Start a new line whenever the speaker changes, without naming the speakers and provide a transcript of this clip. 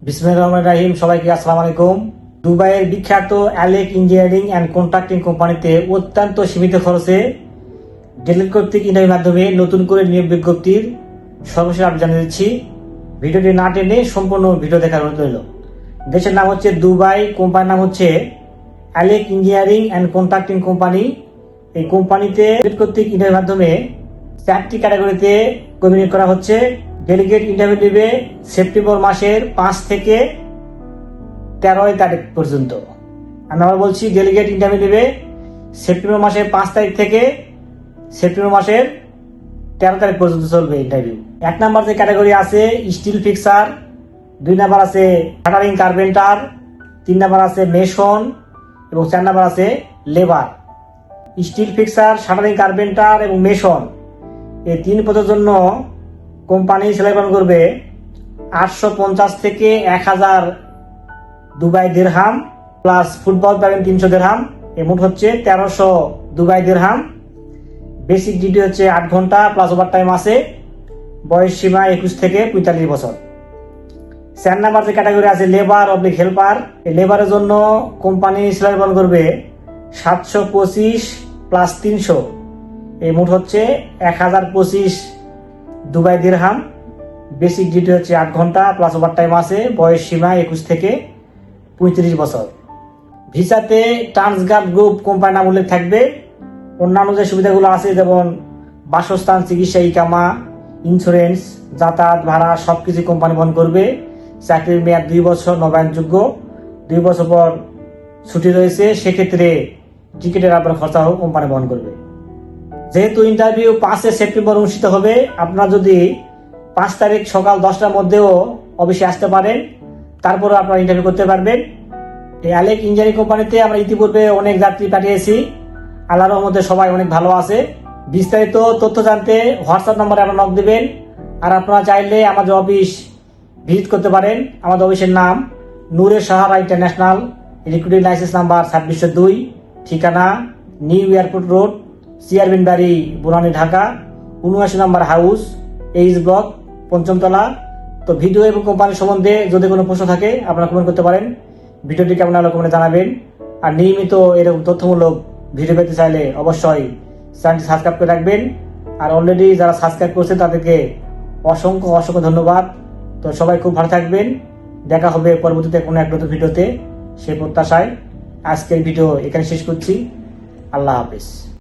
বিসমিল্লাহির রহমানির রহিম। সবাইকে আসসালামু আলাইকুম। দুবাইয়ের বিখ্যাত অ্যালেক ইঞ্জিনিয়ারিং অ্যান্ড কন্ট্রাক্টিং কোম্পানিতে অত্যন্ত সীমিত খরচে ডেলিট কর্তৃক ইন্টারভিউর মাধ্যমে নতুন করে নিয়োগ বিজ্ঞপ্তির সর্বশেষ আপডেট জানিয়ে দিচ্ছি। ভিডিওটি না টেনে সম্পূর্ণ ভিডিও দেখার অনুরোধ রইল। দেশের নাম হচ্ছে দুবাই, কোম্পানির নাম হচ্ছে Alec engineering and contracting company. এই কোম্পানিতে ডেলিট কর্তৃক ইন্টারভিউর মাধ্যমে 4টি ক্যাটাগরিতে কর্মী নিয়োগ করা হচ্ছে। ডেলিগেট ইন্টারভিউ নেবে সেপ্টেম্বর মাসের 5 থেকে 13 তারিখ পর্যন্ত। আমি আবার বলছি, ডেলিগেট ইন্টারভিউ নেবে সেপ্টেম্বর মাসের 5 তারিখ থেকে সেপ্টেম্বর মাসের 13 তারিখ পর্যন্ত চলবে ইন্টারভিউ। 1 নাম্বার যে ক্যাটাগরি আছে স্টিল ফিক্সার, 2 নাম্বার আছে শাটারিং কার্পেন্টার, 3 নাম্বার আছে মেশন এবং 4 নাম্বার আছে labour. Still fixer, shuttering carpenter এবং মেশন এই 3 পদের জন্য কোম্পানি সেলাই প্রদান করবে 850 থেকে 1000 দুবাই দিরহাম প্লাস ফুটবল পাবেন 300 দিরহাম। এই মোট হচ্ছে 1300 দুবাই দিরহাম। বেসিক ডিউটি হচ্ছে 8 ঘন্টা প্লাস ওভারটাইম আছে। বয়স সীমা 21 থেকে 45 বছর। 4 নাম্বার যে ক্যাটাগরি আছে লেবার অবলিক হেল্পার, এই লেবারের জন্য কোম্পানি সেলাই প্রদান করবে 725 প্লাস 300, এই মোট হচ্ছে 1025 দুবাই দিরহাম। বেসিক ডিউটি হচ্ছে 8 ঘন্টা প্লাস ওভারটাইম আছে। বয়স সীমা 21 থেকে 35 বছর। ভিসাতে ট্রান্সগার্ড গ্রুপ কোম্পানির নাম উল্লেখ থাকবে। অন্যান্য যে সুবিধাগুলো আছে যেমন বাসস্থান, চিকিৎসা, ইকামা, ইন্স্যুরেন্স, যাতায়াত ভাড়া সবকিছু কোম্পানি বহন করবে। চাকরির মেয়াদ 2 বছর, নবায়নযোগ্য। 2 বছর পর ছুটি রয়েছে, সেক্ষেত্রে টিকিটের আপনার খরচা হোক কোম্পানি বহন করবে। যেহেতু ইন্টারভিউ 5 সেপ্টেম্বর অনুষ্ঠিত হবে, আপনারা যদি 5 তারিখ সকাল 10টার মধ্যেও অবশ্যই আসতে পারেন, তারপরে আপনারা ইন্টারভিউ করতে পারবেন। এই অ্যালেক ইঞ্জিনিয়ারিং কোম্পানিতে আমরা ইতিপূর্বে অনেক যাত্রী পাঠিয়েছি, আল্লাহর রহমতে সবাই অনেক ভালো আছে। বিস্তারিত তথ্য জানতে হোয়াটসঅ্যাপ নম্বরে আপনারা নক দিবেন। আর আপনারা চাইলে আমাদের অফিস ভিজিট করতে পারেন। আমাদের অফিসের নাম Noore Sahara international, recruiting licence number 2602, ঠিকানা নিউ এয়ারপোর্ট রোড, চেয়ারম্যান বাড়ি, বুরানি, ঢাকা 79 নম্বর হাউস, এইচ ব্লক, 5ম তলা। তো ভিডিও এবং কোম্পানি সম্বন্ধে যদি কোনো প্রশ্ন থাকে আপনারা কমেন্ট করতে পারেন। ভিডিওটি কেমন লাগলো কমেন্টে জানাবেন। আর নিয়মিত এরকম তথ্যমূলক ভিডিও পেতে চাইলে অবশ্যই চ্যানেলটি সাবস্ক্রাইব করে রাখবেন। আর অলরেডি যারা সাবস্ক্রাইব করছে তাদেরকে অসংখ্য ধন্যবাদ। তো সবাই খুব ভালো থাকবেন। দেখা হবে পরবর্তীতে কোনো এক নতুন ভিডিওতে, সেই প্রত্যাশায় আজকের ভিডিও এখানে শেষ করছি। আল্লাহ হাফেজ।